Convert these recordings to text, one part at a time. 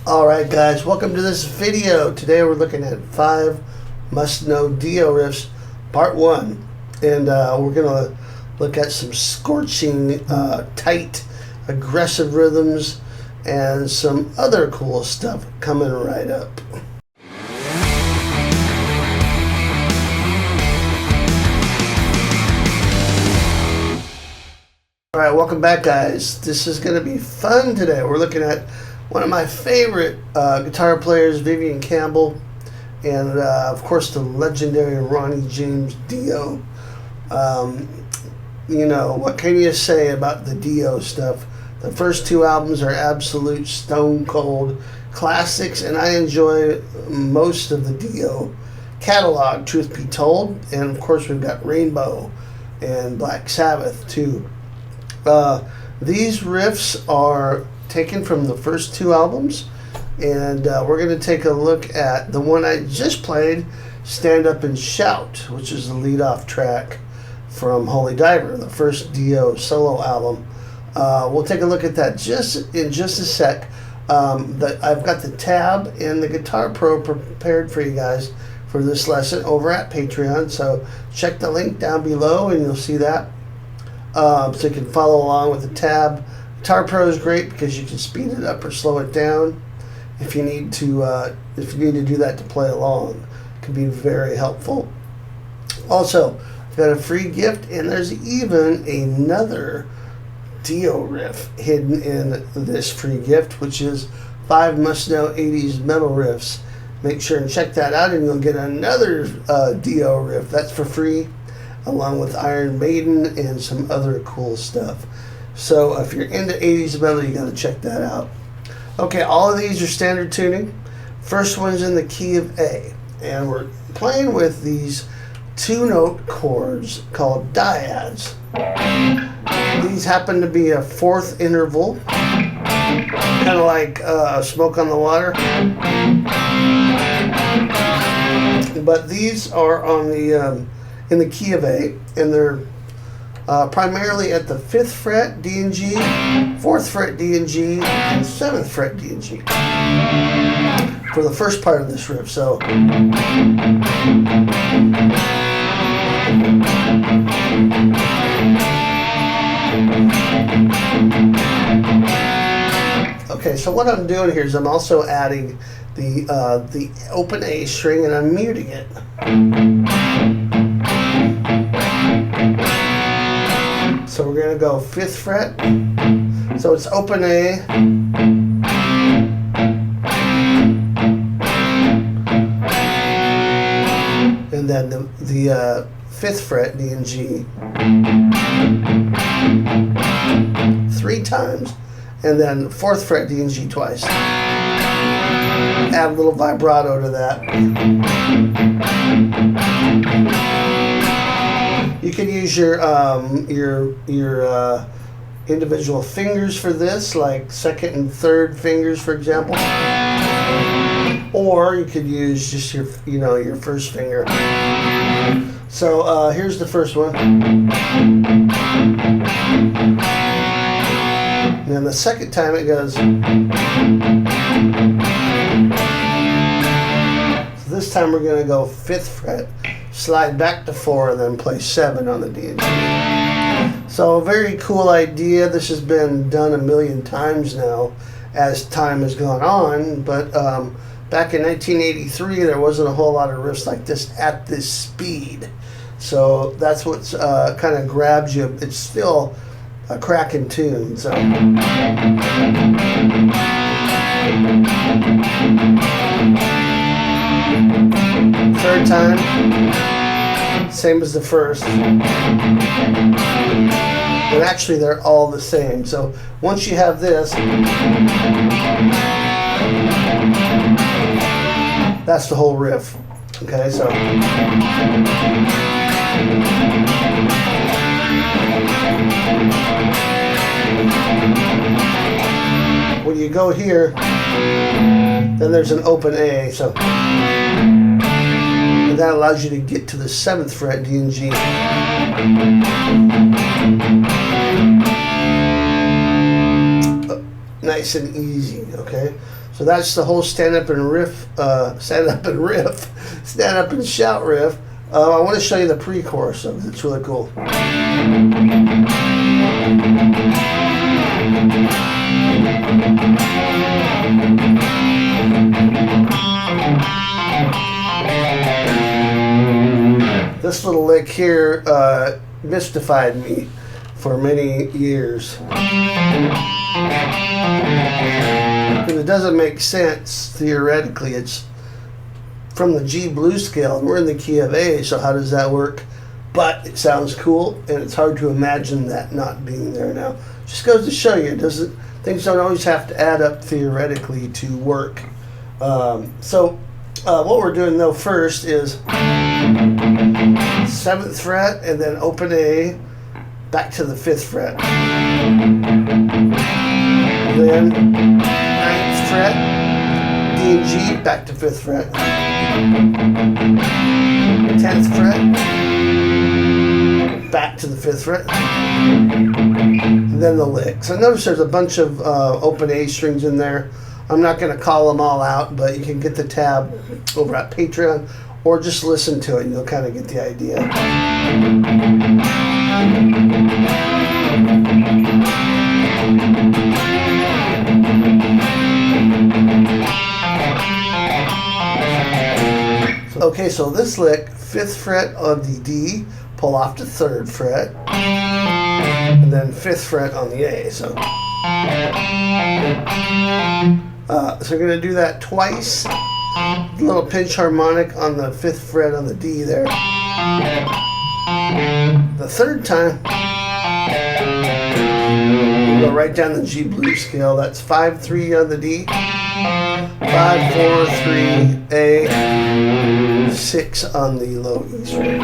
Alright guys, welcome to this video. Today we're looking at 5 must-know DIO riffs, part 1. And we're going to look at some scorching, tight, aggressive rhythms and some other cool stuff coming right up. Alright, welcome back guys. This is going to be fun today. We're looking at one of my favorite guitar players, Vivian Campbell, and of course the legendary Ronnie James Dio. You know, what can you say about the Dio stuff? The first 2 albums are absolute stone cold classics, and I enjoy most of the Dio catalog, truth be told. And of course we've got Rainbow and Black Sabbath too. These riffs are taken from the first 2 albums, and we're going to take a look at the one I just played, Stand Up and Shout, which is the lead-off track from Holy Diver, the first Dio solo album. We'll take a look at that in just a sec. I've got the tab and the Guitar Pro prepared for you guys for this lesson over at Patreon, so check the link down below and you'll see that. So you can follow along with the tab. Guitar Pro is great because you can speed it up or slow it down if you need to do that to play along. It can be very helpful. Also, I've got a free gift, and there's even another Dio riff hidden in this free gift, which is 5 must-know 80s metal riffs. Make sure and check that out, and you'll get another Dio riff. That's for free, along with Iron Maiden and some other cool stuff. So if you're into 80s metal, you got to check that out. Okay, all of these are standard tuning. First one's in the key of A, and we're playing with these 2-note chords called diads. These happen to be a 4th interval, kind of like Smoke on the Water. But these are on the in the key of A, and they're primarily at the 5th fret D and G, 4th fret D and G, and 7th fret D and G for the first part of this riff. So okay, so what I'm doing here is I'm also adding the open A string, and I'm muting it. So we're going to go 5th fret. So it's open A. And then the 5th fret D and G 3 times. And then 4th fret D and G twice. Add a little vibrato to that. You can use your individual fingers for this, like 2nd and 3rd fingers, for example. Or you could use just your first finger. So here's the first one. And then the second time it goes. So this time we're going to go 5th fret, slide back to 4, and then play 7 on the D and G. So a very cool idea. This has been done a million times now as time has gone on, but back in 1983 there wasn't a whole lot of riffs like this at this speed. So that's what's kind of grabs you. It's still a cracking tune. So third time, same as the first. But actually they're all the same. So once you have this, That's the whole riff. Okay, so. When you go here, then there's an open A, so. And that allows you to get to the 7th fret, D and G. Nice and easy, okay? So that's the whole stand up and shout riff. I want to show you the pre-chorus of it. It's really cool. This little lick here mystified me for many years. Because it doesn't make sense theoretically. It's from the G blues scale, and we're in the key of A, so how does that work? But it sounds cool, and it's hard to imagine that not being there now. Just goes to show you, things don't always have to add up theoretically to work. So what we're doing though first is 7th fret, and then open A, back to the 5th fret. Then 9th fret, D and G, back to 5th fret. 10th fret, back to the 5th fret. And then the lick. So notice there's a bunch of open A strings in there. I'm not going to call them all out, but you can get the tab over at Patreon, or just listen to it and you'll kind of get the idea. Okay, so this lick, 5th fret on the D, pull off to 3rd fret, and then 5th fret on the A. So we're going to do that twice. A little pinch harmonic on the 5th fret on the D there. The 3rd time, we'll go right down the G blues scale. That's 5-3 on the D, 5-4-3 A, 6 on the low E string.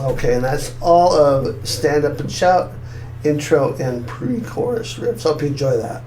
Okay, and that's all of Stand Up and Shout, intro and pre-chorus riffs. Hope you enjoy that.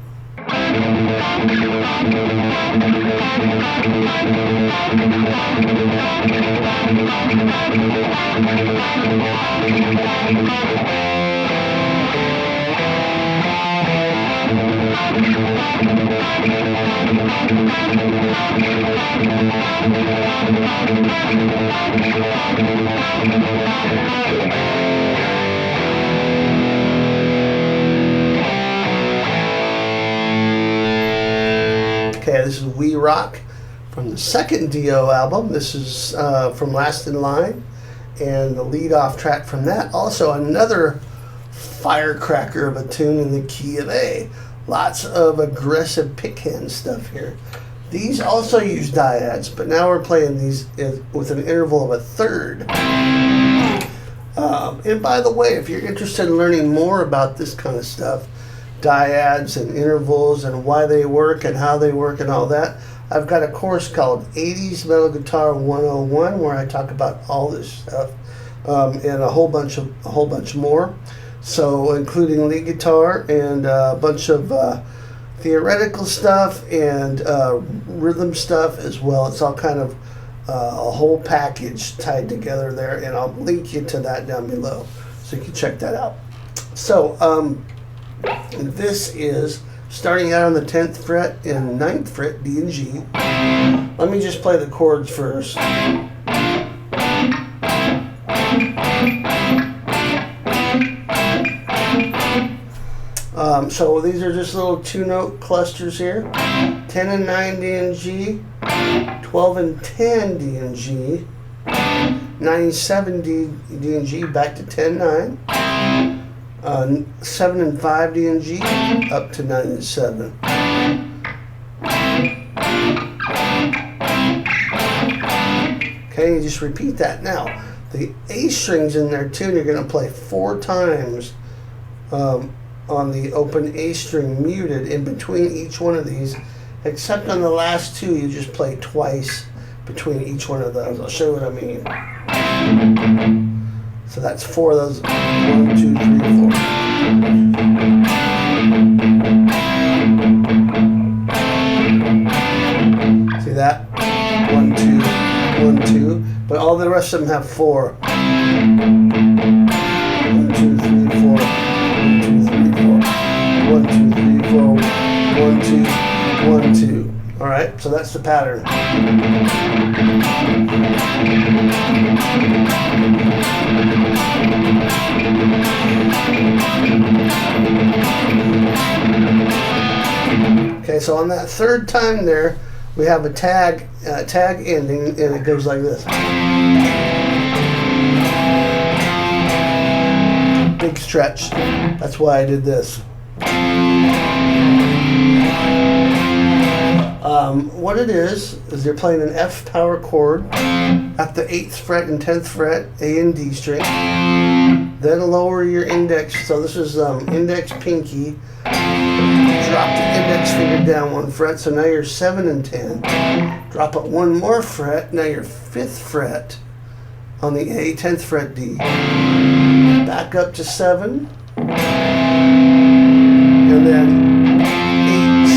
Okay, this is We Rock from the 2nd DIO album. This is from Last in Line, and the lead-off track from that. Also another firecracker of a tune in the key of A. Lots of aggressive pick hand stuff here. These also use dyads, but now we're playing these with an interval of a 3rd. And by the way, if you're interested in learning more about this kind of stuff, dyads and intervals and why they work and how they work and all that, I've got a course called 80's Metal Guitar 101 where I talk about all this stuff and a whole bunch more. So including lead guitar and a bunch of theoretical stuff and rhythm stuff as well. It's all kind of a whole package tied together there, and I'll link you to that down below so you can check that out. So this is starting out on the 10th fret and 9th fret, D and G. Let me just play the chords first. So these are just little 2-note clusters here. 10 and 9 D and G, 12 and 10 D and G, 97 D and G, back to 10-9. 7 and 5 D and G, up to 9 and 7. Okay, you just repeat that. Now, the A strings in there too, you're going to play 4 times on the open A string muted in between each one of these, except on the last two you just play twice between each one of those. I'll show you what I mean. So that's 4 of those. 1, 2, 3, 4. See that? 1, 2, 1, 2. But all the rest of them have 4. 1, 2, 3, 4. 1, 2, 3, 4. 1, 2, 3, 4. 1, 2, 1, 2. All right, so that's the pattern. Okay, so on that third time there, we have a tag ending, and it goes like this. Big stretch. That's why I did this. What it is you're playing an F power chord at the 8th fret and 10th fret, A and D string. Then lower your index. So this is index pinky. Drop the index finger down 1 fret. So now you're 7 and 10. Drop it 1 more fret. Now you're 5th fret on the A, 10th fret D. Back up to 7. And then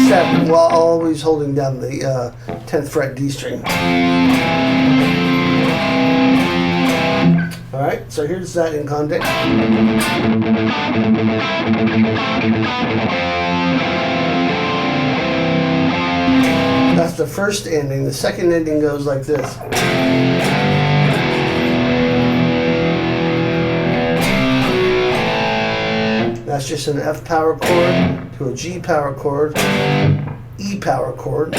7 while always holding down the 10th fret D string. Alright, so here's that in context. That's the first ending. The second ending goes like this. That's just an F power chord to a G power chord, E power chord,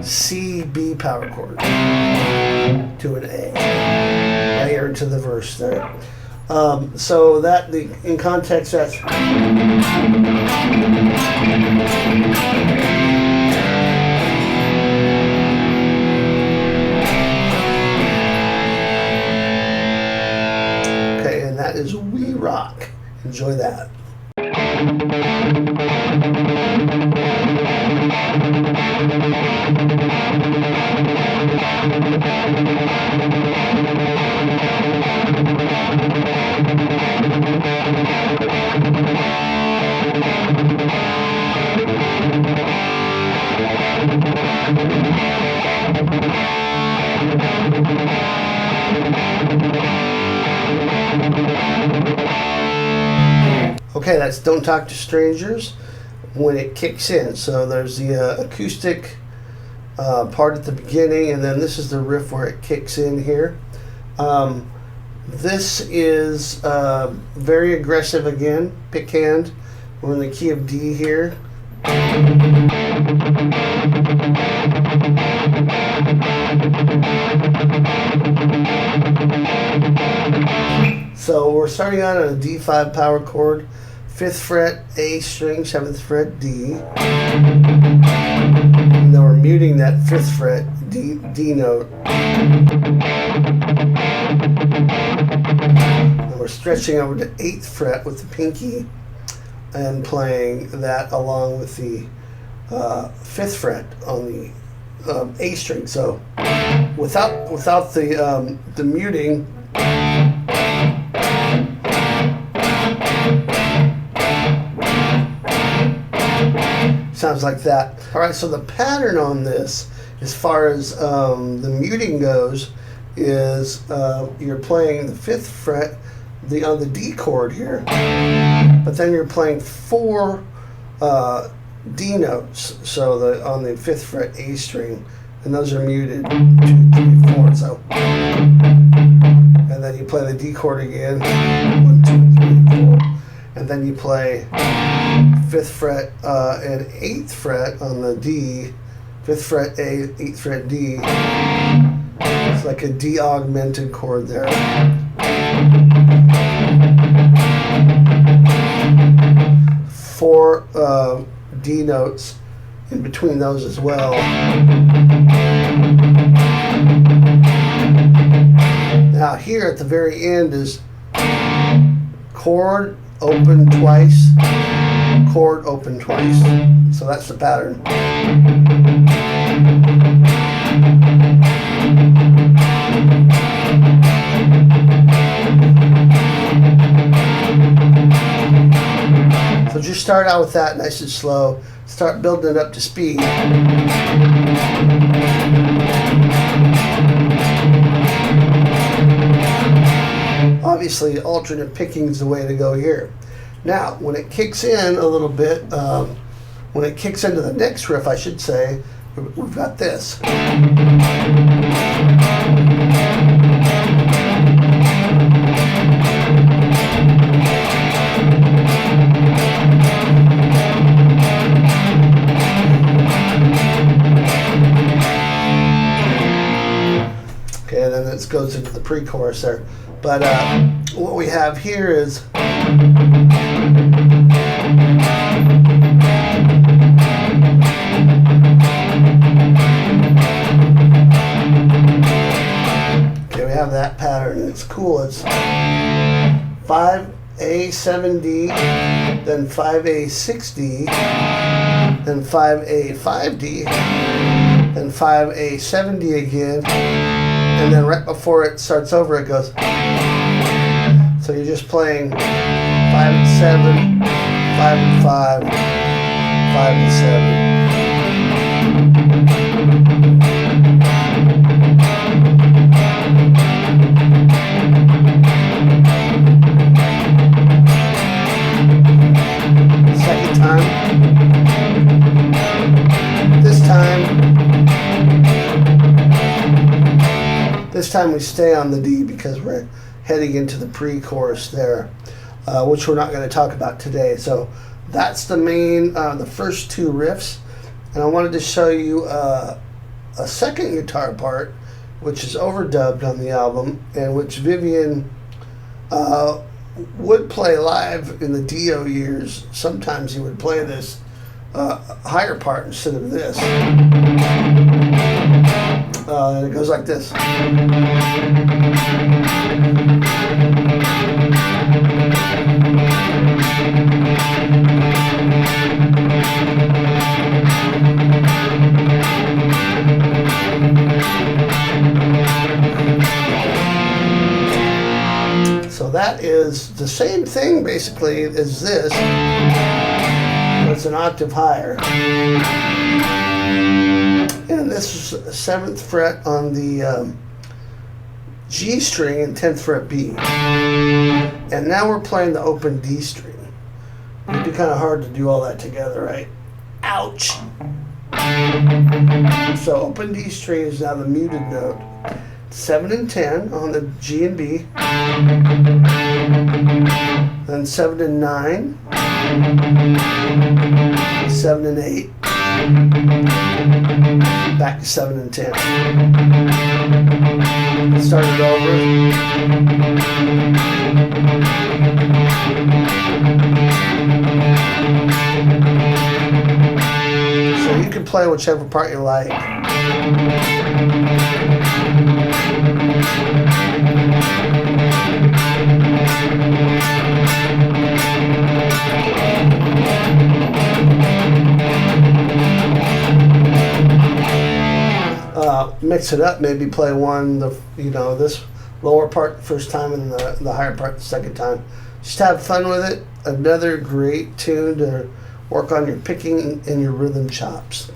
C, B power chord to an A. Layer into the verse there. So that in context, that's okay, and that is We Rock. Enjoy that. Okay, that's Don't Talk to Strangers when it kicks in. So there's the acoustic part at the beginning, and then this is the riff where it kicks in here. This is very aggressive again, pick hand. We're in the key of D here. So we're starting out on a D5 power chord, 5th fret A string, 7th fret D. And then we're muting that 5th fret D note. And we're stretching over to 8th fret with the pinky and playing that along with the 5th fret on the A string. So without the muting, sounds like that. All right, so the pattern on this, as far as the muting goes, is you're playing the 5th fret on the D chord here, but then you're playing 4 D notes. So on the 5th fret A string, and those are muted 2, 3, 4. So, and then you play the D chord again, 1, 2, 3, 4, and then you play 5th fret and 8th fret on the D, 5th fret A, 8th fret D. It's like a D augmented chord there. 4 D notes in between those as well. Now here at the very end is chord open twice, chord, open twice. So that's the pattern. So just start out with that nice and slow. Start building it up to speed. Obviously, alternate picking is the way to go here. Now, when it kicks in a little bit, when it kicks into the next riff, I should say, we've got this. Okay, then this goes into the pre-chorus there. But what we have here is okay, we have that pattern, and it's cool. It's 5A 7D, then 5A 6D, then 5A 5D, then 5A 7D again. And then right before it starts over, it goes. So you're just playing 5 and 7, 5 and 5, 5 and 7. Second time. This time we stay on the D because we're heading into the pre-chorus there, which we're not going to talk about today. So that's the main, the first two riffs. And I wanted to show you a second guitar part, which is overdubbed on the album, and which Vivian would play live in the Dio years. Sometimes he would play this higher part instead of this. And it goes like this. So that is the same thing basically as this, but it's an octave higher. And this is 7th fret on the G string and 10th fret B. And now we're playing the open D string. It'd be kind of hard to do all that together, right? Ouch! So open D string is now the muted note. 7 and 10 on the G and B. Then 7 and 9. 7 and 8. Back to 7 and 10. Start it over. So you can play whichever part you like. Mix it up, maybe play one, this lower part the first time and the higher part the second time. Just have fun with it. Another great tune to work on your picking and your rhythm chops.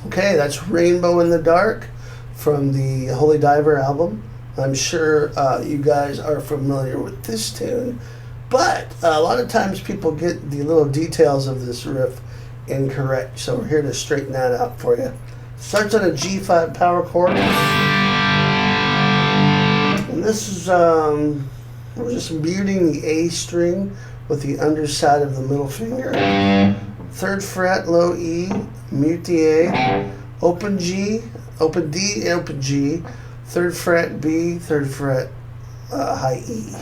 Okay, that's Rainbow in the Dark from the Holy Diver album. I'm sure you guys are familiar with this tune, but a lot of times people get the little details of this riff incorrect, so we're here to straighten that out for you. Starts on a G5 power chord, and this is we're just muting the A string with the underside of the middle finger. 3rd fret, low E, mute the A, open G, open D, open G, 3rd fret B, 3rd fret high E.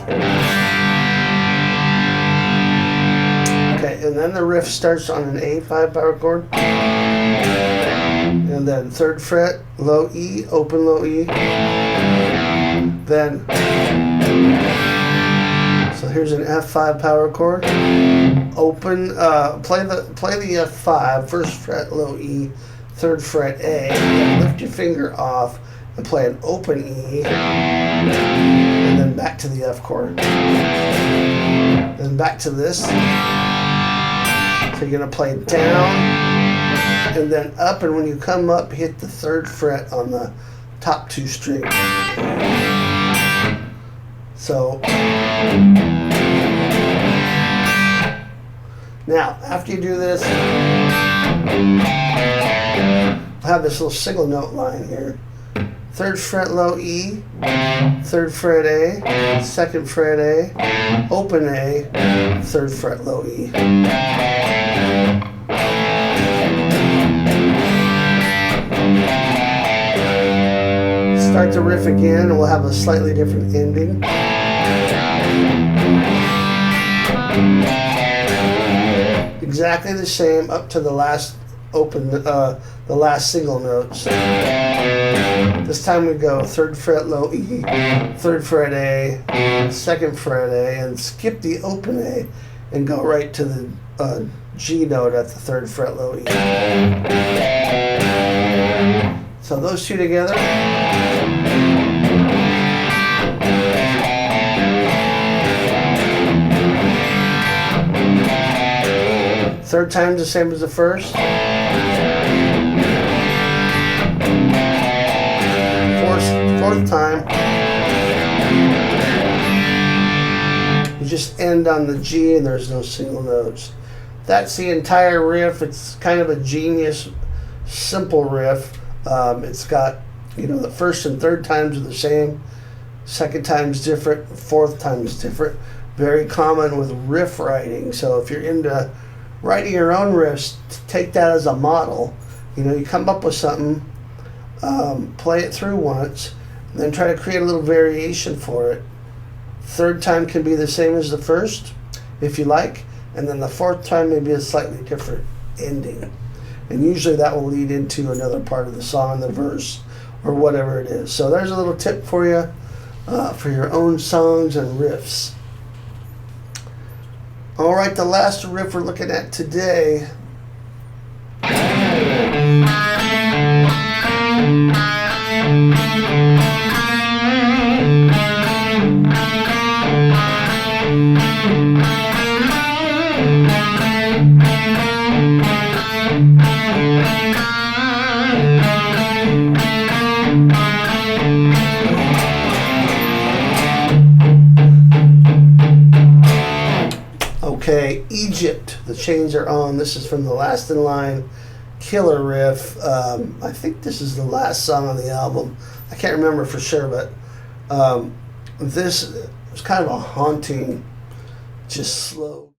Okay, and then the riff starts on an A 5 power chord. And then 3rd fret, low E, open low E. Then, so here's an F5 power chord. Open, play the F5, 1st fret, low E, 3rd fret A. Lift your finger off and play an open E. And then back to the F chord. Then back to this. So you're going to play down and then up, and when you come up, hit the 3rd fret on the top 2 strings. So now, after you do this, I'll have this little single note line here. 3rd fret low E, 3rd fret A, 2nd fret A, open A, 3rd fret low E. Start the riff again and we'll have a slightly different ending. Exactly the same up to the last the last single notes. This time we go 3rd fret low E, 3rd fret A, 2nd fret A, and skip the open A and go right to the G note at the 3rd fret low E. So those two together. Third time's the same as the first. Fourth time, you just end on the G and there's no single notes. That's the entire riff. It's kind of a genius, simple riff. It's got, the 1st and 3rd times are the same. 2nd time's different. 4th time's different. Very common with riff writing. So if you're into writing your own riffs, take that as a model. You come up with something, play it through once, and then try to create a little variation for it. 3rd time can be the same as the 1st, if you like, and then the 4th time may be a slightly different ending. And usually that will lead into another part of the song, the verse, or whatever it is. So there's a little tip for you for your own songs and riffs. All right, the last riff we're looking at today. Okay, Egypt, the chains are on. This is from the Last in Line killer riff. I think this is the last song on the album. I can't remember for sure, but this was kind of a haunting, just slow.